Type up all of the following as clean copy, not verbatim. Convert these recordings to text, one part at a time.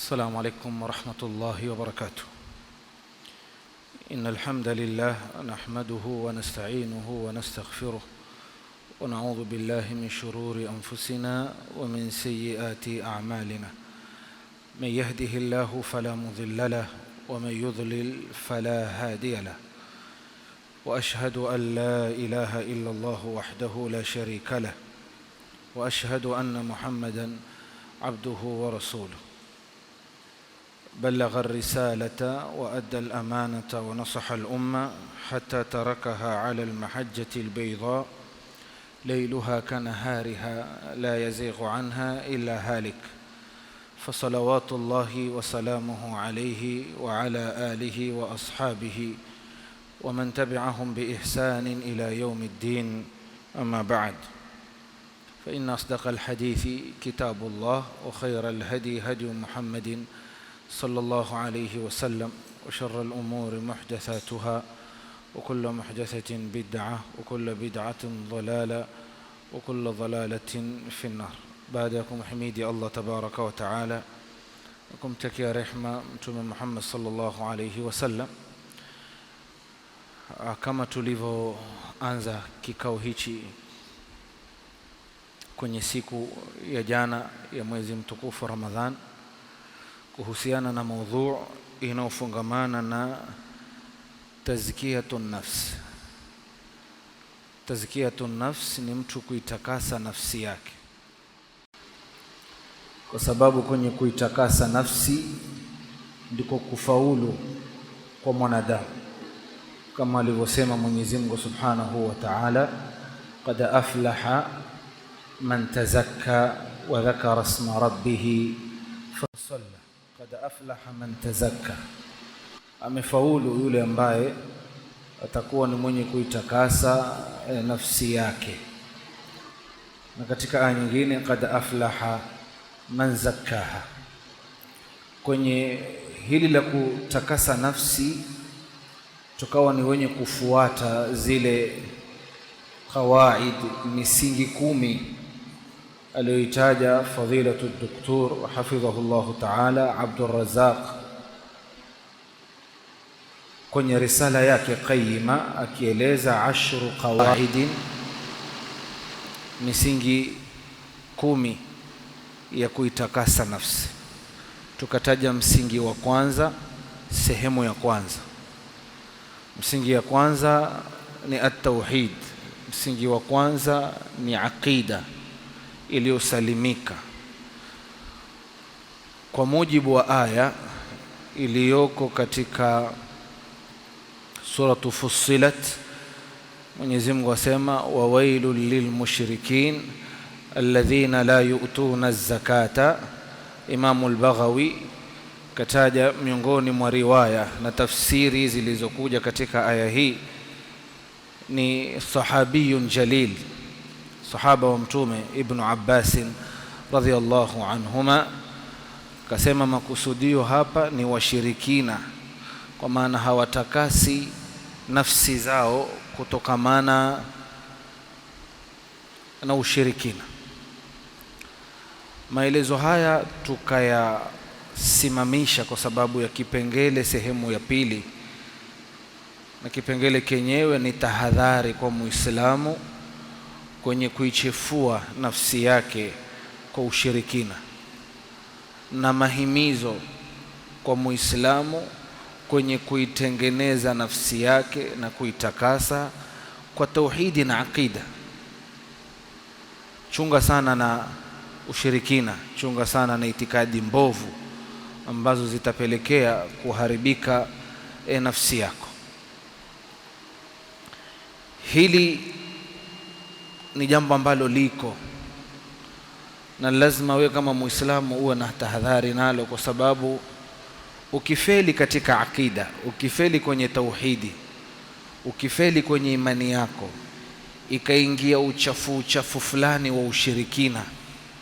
السلام عليكم ورحمة الله وبركاته. إن الحمد لله نحمده ونستعينه ونستغفره ونعوذ بالله من شرور أنفسنا ومن سيئات أعمالنا. من يهده الله فلا مضل له ومن يضلل فلا هادي له. وأشهد أن لا إله إلا الله وحده لا شريك له وأشهد أن محمدًا عبده ورسوله. بلغ الرسالة وأدى الأمانة ونصح الأمة حتى تركها على المحجة البيضاء ليلها كنهارها لا يزيغ عنها إلا هالك. فصلوات الله وسلامه عليه وعلى آله وأصحابه ومن تبعهم بإحسان إلى يوم الدين. أما بعد، فإن أصدق الحديث كتاب الله وخير الهدي هدي محمد صلى الله عليه وسلم وشر الأمور محدثاتها وكل محدثة بدعة وكل بدعة ضلالة وكل ضلالة في النار. بعدكم حميدي الله تبارك وتعالى وكم تكيا رحمة متوم محمد صلى الله عليه وسلم. Kama tulivyoanza kikao hichi kwenye siku ya jana ya mwezi mtukufu Ramadhan, kuhusiana na maudhu inayofungamana na tazkiyatun nafs. Tazkiyatun nafs ni mtu kuitakasa nafsi yake, kwa sababu kwenye kuitakasa nafsi ndiko kufaulu kwa mwanadamu, kama alivyosema Mwenyezi Mungu Subhanahu wa Ta'ala, qad aflaha man tazakka wa dhakara isma rabbih fasalla. Qad aflaha man tazakka, amefaulu yule ambaye atakuwa ni mwenye kuitakasa nafsi yake. Na katika aya nyingine, qad aflaha man zakkaha. Kwenye hili la kutakasa nafsi tukawa ni wenye kufuata zile qawaid, misingi 10 aliyoitaja fadilatu Dr. hafidhahullahu ta'ala Abdul Razzaq kwenye risala yake qayyima, akieleza 10 qawaid, misingi 10 ya kuitakasa nafsi. Tukataja msingi wa kwanza, sehemu ya kwanza. Msingi ya kwanza ni at-tauhid. Msingi wa kwanza ni aqida iliyosalimika kwa mujibu wa aya iliyoko katika suratu Fussilat. Mwenyezi Mungu asema, wa wailul lilmushrikin alladhina la yu'tuna az-zakata. Imamu al-Baghawi kataja miongoni mwa riwaya na tafsiri zilizokuja katika aya hii ni sahabiyun jalil, sahaba wa mtume Ibn Abbas radhiyallahu anhuma, kasema makusudio hapa ni washirikina, kwa maana hawatakasi nafsi zao kutokamana na ushirikina. Maelezo haya tukayasimamisha kwa sababu ya kipengele sehemu ya pili, na kipengele kenyewe ni tahadhari kwa Muislamu kwenye kuichefua nafsi yake kwa ushirikina, na mahimizo kwa Muislamu kwenye kuitengeneza nafsi yake na kuitakasa kwa tauhidi na aqida. Chunga sana na ushirikina, chunga sana na itikadi mbovu ambazo zitapelekea kuharibika nafsi yako. Hili ni jambo ambalo liko na lazima wewe kama Muislamu uwe na tahadhari nalo, kwa sababu ukifeli katika akida, ukifeli kwenye tauhidi, ukifeli kwenye imani yako, ikaingia uchafu fulani wa ushirikina,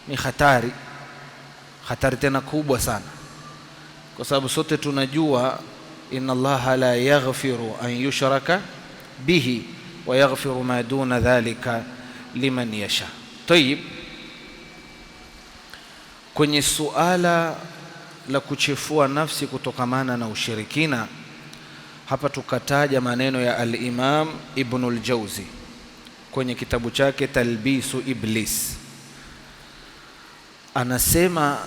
ni hatari tena kubwa sana, kwa sababu sote tunajua inna Allaha la yaghfiru an yushraka bihi wa yaghfiru ma duna dhalika liman yasha. Tayib, kwenye suala la kuchefua nafsi kutokamana na ushirikina, hapa tukataja maneno ya al-Imam Ibn al-Jawzi kwenye kitabu chake Talbisu Iblis. Anasema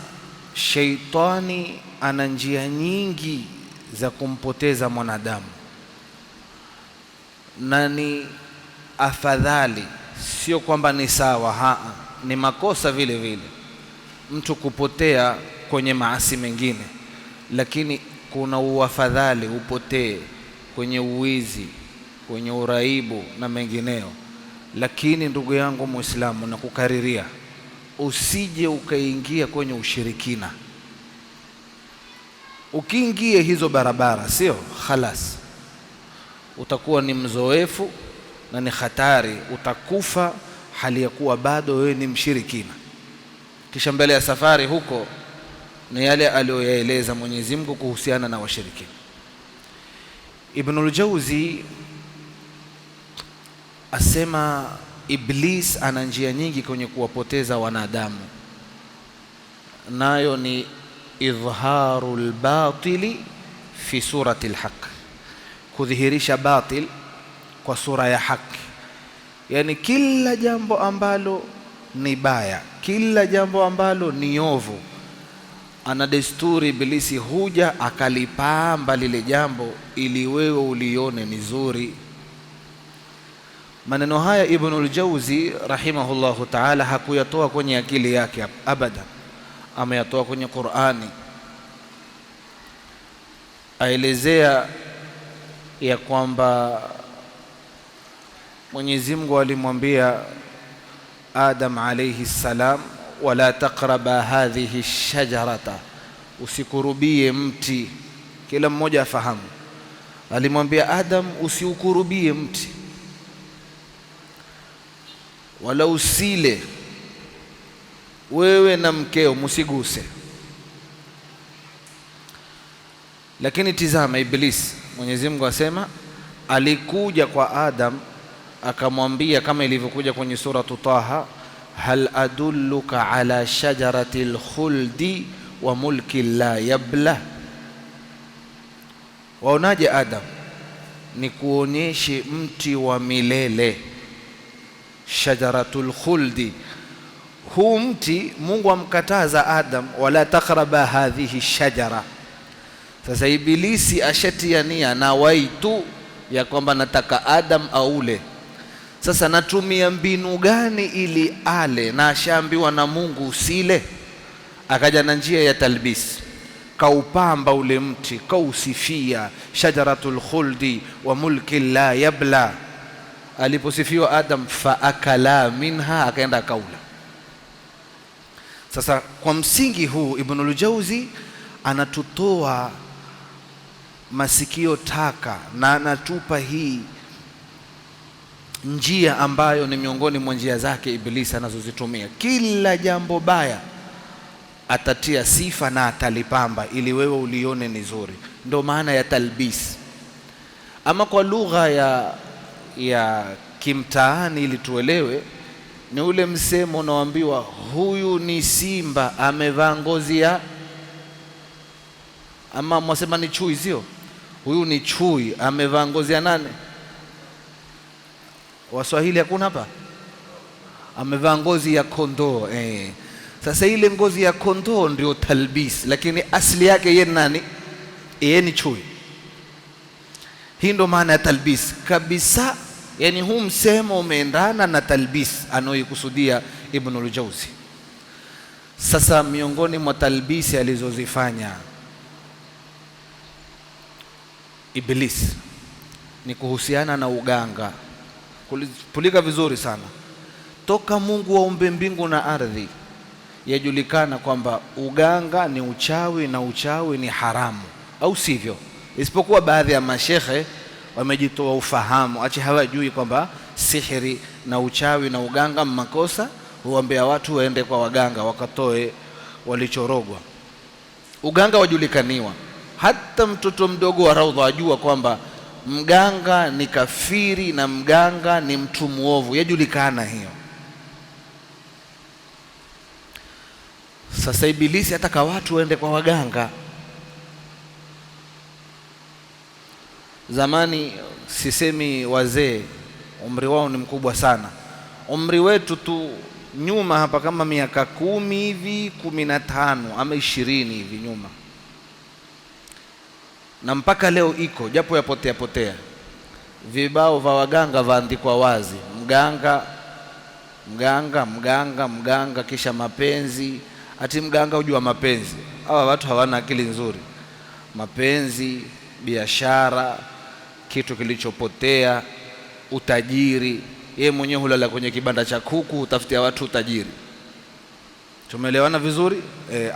shaitani ana njia nyingi za kumpoteza mwanadamu, na ni afadhali, sio kwamba ni sawa, ni makosa vile vile mtu kupotea kwenye maasi mengine, lakini kuna uafadhali upotee kwenye uwizi, kwenye uraibu na mengineo. Lakini ndugu yangu Muislamu, na kukariria, usije ukaingia kwenye ushirikina. Ukiingia hizo barabara, sio khalas, utakuwa ni mzoefu na ni hatari, utakufa hali ya kuwa bado wewe ni mshirikina. Kisha mbele ya safari huko ni yale aliyoyaeleza Mwenyezi Mungu kuhusiana na washirikina. Ibn al-Jawzi asema Iblis ana njia nyingi kwenye kuwapoteza wanadamu, nayo ni idhharul batili fi surati al-haq, kudhihirisha batil kwa sura ya haki. Yani kila jambo ambalo ni baya, kila jambo ambalo ni ovu, ana desturi Ibilisi huja akalipamba lile jambo ili wewe ulione ni zuri. Maneno haya Ibn al-Jawzi rahimahullahu ta'ala hakuyatoa kwenye akili yake abada, ameyatoa kwenye Qur'ani. Aelezea ya kwamba Mwenyezi Mungu alimwambia Adam alayhi salam, wala taqraba hadhihi shajarata, usikurubie mti. Kila mmoja afahamu, alimwambia Adam usiukurubie mti, wala usile wewe na mkeo, msiguse. Lakini tizama Iblis, Mwenyezi Mungu asema alikuja kwa Adam akamwambia, kama ilivyokuja kwenye sura Taha, hal adulluka ala shajarati al-khuldi wa mulki la yabla. Waonaje Adam, ni kuonyeshe mti wa milele, shajaratul khuldi. Huu mti Mungu amkataza Adam, wala taqraba hadhihi shajara. Sasa Ibilisi ashatiania na waitu ya kwamba nataka Adam aule. Sasa natumia mbinu gani ili ale, na ashaambiwa na Mungu usile? Akaja na njia ya talbis, kaupamba ule mti, kausifia shajaratul khuldi wa mulki la yabla. Aliposifiwa Adam, fa akala minha, akaenda kaula. Sasa kwa msingi huu Ibn al-Jawzi anatutoa masikio taka na anatupa hii njia ambayo ni miongoni mwa njia zake Ibilisi anazozitumia. Kila jambo baya atatia sifa na atalipamba ili wewe ulione ni zuri. Ndio maana ya talbis. Ama kwa lugha ya kimtaani, ili tuelewe, ni ule msemo unaoambiwa huyu ni simba amevaa ngozi ya, ama mwasema ni chui, sio? Huyu ni chui amevaa ngozi ya nane. Waswahili hakuna hapa, amevaa ngozi ya kondoo. Sasa ile ngozi ya kondoo ndio talbis, lakini asili yake yeye nani? Yeye ni chui. Hii ndio maana ya talbis kabisa. Yani huu msemo umeendana na talbis anayokusudia Ibn al-Jawzi. Sasa miongoni mwa talbisi alizozifanya Iblis ni kuhusiana na uganga. Kulika vizuri sana, toka Mungu aumbe mbingu na ardhi, yajulikana kwamba uganga ni uchawi na uchawi ni haramu, au sivyo? Isipokuwa baadhi ya mashehe wamejitoa ufahamu, achi hawajui kwamba sihiri na uchawi na uganga makosa, huambia watu waende kwa waganga wakatoe walichorogwa. Uganga wajulikaniwa, hata mtoto mdogo wa raudha ajua kwamba mganga ni kafiri na mganga ni mtu muovu, yajulikana hiyo. Sasa Ibilisi ataka watu waende kwa waganga. Zamani, sisemi wazee, umri wao ni mkubwa sana, umri wetu tu nyuma hapa kama miaka 10 hivi, 15 ama 20 hivi nyuma, na mpaka leo iko, japo yapotea, vibao vya waganga vaandikwa wazi, mganga, kisha mapenzi. Ati mganga hujua mapenzi? Hawa watu hawana akili nzuri. Mapenzi, biashara, kitu kilichopotea, utajiri. Yeye mwenyewe hulala kwenye kibanda cha kuku, utafutia watu utajiri. Tumeelewana vizuri?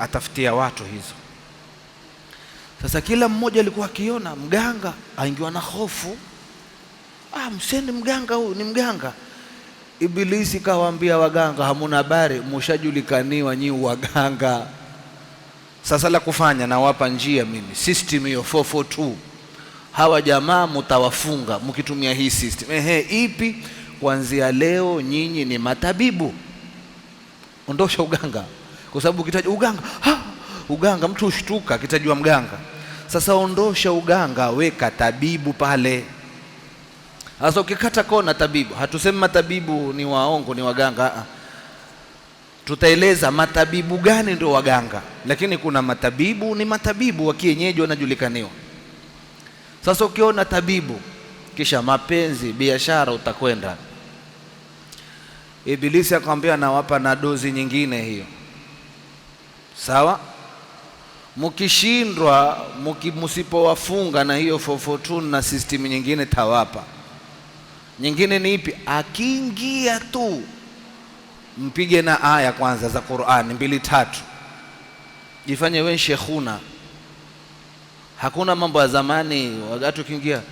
Atafutia watu hizo. Sasa kila mmoja alikuwa akiona mganga aingiwa na hofu. Msende mganga, huyu ni mganga. Ibilisi kawaambia waganga, hamuna habari, mshajulikaniwa nyi waganga. Sasa la kufanya, nawapa njia mimi, system hiyo 442. Hawa jamaa mtawafunga mkitumia hii system. Ipi? Kuanzia leo nyinyi ni matabibu. Ondosha uganga, kwa sababu ukitaja uganga mtu ushtuka kitajua mganga. Sasa ondosha uganga, weka tabibu pale. Sasa ukikata kona tabibu, hatusemi matabibu ni waongo, ni waganga. Tutaeleza matabibu gani ndio waganga, lakini kuna matabibu ni matabibu wa kienyeji wanajulikaniwa. Sasa ukiona tabibu kisha mapenzi, biashara, utakwenda. Ibilisi akamwambia nawapa na dozi nyingine hiyo. Sawa? Mkishindwa, msipowafunga na hiyo 442 na system nyingine tawapa. Nyingine ni ipi? Akiingia tu mpige na aya kwanza za Qur'an 2-3. Jifanye wewe shekhuna. Hakuna mambo ya zamani watu kiingia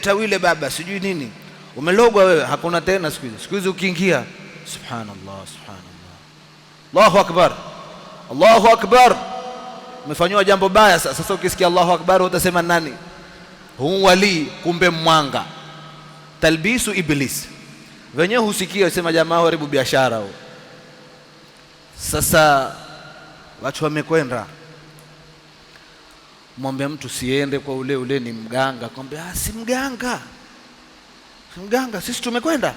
tawile baba sijui nini, umelogwa wewe. Hakuna tena siku hizi ukiingia subhanallah, Allahu akbar, umefanywa jambo baya. Sasa ukisikia Allahu akbar utasema nani? Huu wali, kumbe mwanga. Talbisu iblis. Wenyewe husikia usema jamaa haribu biashara huo. Sasa watu wamekwenda, mwambie mtu siende kwa ule ni mganga. Kwambia si mganga, sisi tumekwenda,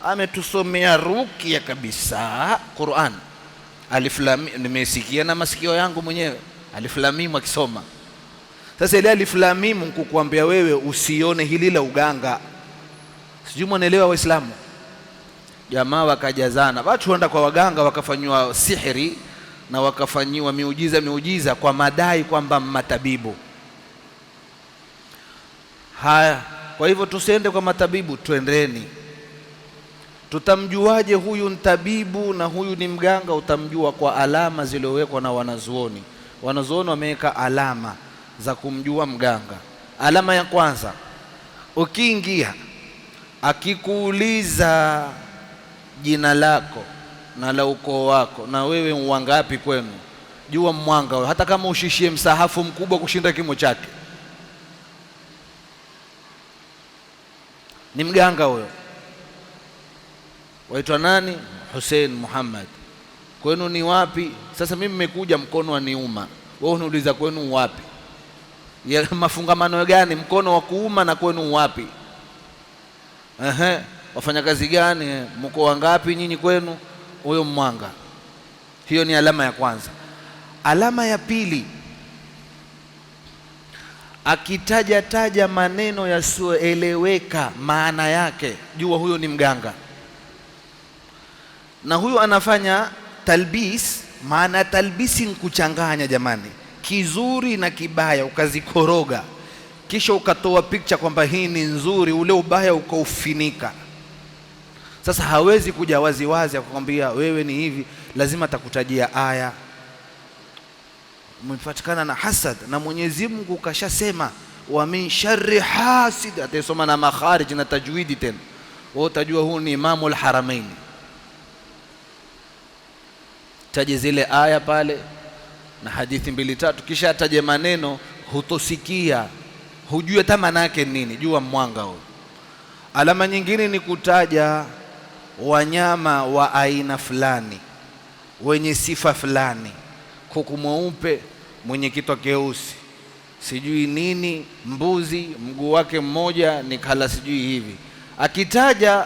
ametusomea rukia kabisa Qur'an. Alif lam, nimesikia na masikio yangu mwenyewe alif lam mim akisoma. Sasa ile alif lam mim nikukuambia wewe usione hili la uganga. Sijui mwanaelewa Waislamu. Jamaa wakajazana, watu waenda kwa waganga wakafanywa sihiri na wakafanyiwa miujiza kwa madai kwamba matabibu. Haya, kwa hivyo tusiende kwa matabibu, twendeni. Tutamjuaje huyu ni tabibu na huyu ni mganga? Utamjua kwa alama zilizowekwa na wanazuoni. Wanazuoni wameweka alama za kumjua mganga. Alama ya kwanza, ukiingia akikuuliza jina lako na la ukoo wako na wewe wangapi kwenu, jua mwanga, hata kama ushishie msahafu mkubwa kushinda kimo chake, ni mganga huyo. Waitwa nani? Hussein Muhammad. Kwenu ni wapi? Sasa mimi nimekuja mkono wa niuma, wewe unauliza kwenu wapi? Ya mafungamano gani? Mkono wa kuuma na kwenu wapi? Wafanya kazi gani? Mko wangapi nyinyi kwenu? Huyo mwanga. Hiyo ni alama ya kwanza. Alama ya pili, akitaja maneno yasiyoeleweka maana yake, jua huyo ni mganga. Na huyo anafanya talbis. Maana talbisi ni kuchanganya jamani, kizuri na kibaya ukazikoroga, kisha ukatoa picture kwamba hii ni nzuri, ule ubaya ukaufinika. Sasa hawezi kuja wazi akakwambia wewe ni hivi, lazima atakutajia aya. Umepatikana na hasad, na Mwenyezi Mungu kashasema wa min sharri hasid, atasoma na makharij na tajwidi tena, wewe utajua huu ni Imamul Haramain. Taje zile aya pale na hadithi 2-3, kisha ataje maneno hutosikia, hujue hata maana yake nini, jua mwanga huo. Alama nyingine ni kutaja wanyama wa aina fulani. wenye sifa fulani, kuku mweupe mwenye kichwa keusi, sijui nini, mbuzi mguu wake mmoja ni kala sijui hivi. Akitaja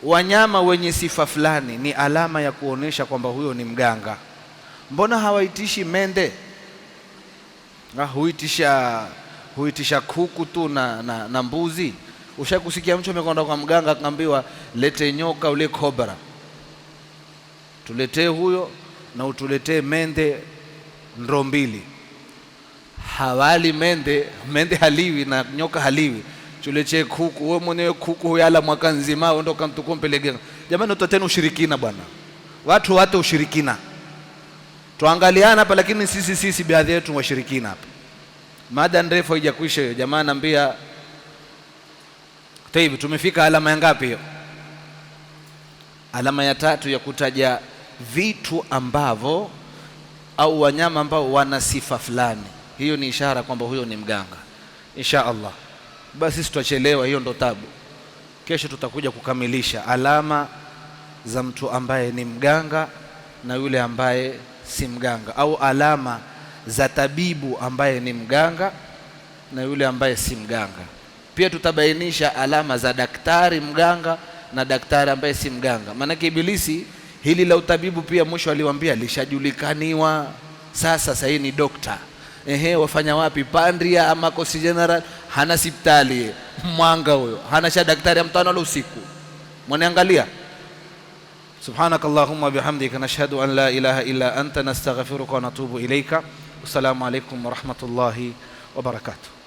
wanyama wenye sifa fulani ni alama ya kuonesha kwamba huyo ni mganga. Mbona hawaitishi mende? Huitisha kuku tu na mbuzi. Ushakusikia mtu amekwenda kwa mganga akambiwa lete nyoka ule kobra, tuletee huyo na utuletee mende ndoo mbili. Hawali mende haliwi na nyoka haliwi. Tuletee kuku, wewe mwenyewe kuku huyala mwaka nzima ndo kamtukompelege. Jamani, utatena ushirikina bwana. Watu wate ushirikina. Tuangaliana hapa, lakini sisi baadhi yetu washirikina hapa. Mada ndefu haijakwisha hiyo. Jamaa anambia hivi, tumefika alama ya ngapi hiyo? Alama ya 3 ya kutaja vitu ambavyo au wanyama ambao wana sifa fulani. Hiyo ni ishara kwamba huyo ni mganga. Insha Allah. Basi tutachelewa, hiyo ndo tabu. Kesho tutakuja kukamilisha alama za mtu ambaye ni mganga na yule ambaye si mganga, au alama za tabibu ambaye ni mganga na yule ambaye si mganga. Pia tutabainisha alama za daktari mganga na daktari ambaye si mganga. Maana Ibilisi hili la utabibu pia mwisho aliwaambia lishajulikaniwa. Sasa hii ni dokta. Wafanya wapi? Pandria ama Coast General, hana hospitali. Mwanga huyo. Hana cha daktari mtano wala usiku. Mwaniangalia. Subhanakallahumma bihamdika nashhadu an la ilaha illa anta nastaghfiruka wa natubu ilayka. Assalamu alaykum wa rahmatullahi wa barakatuh.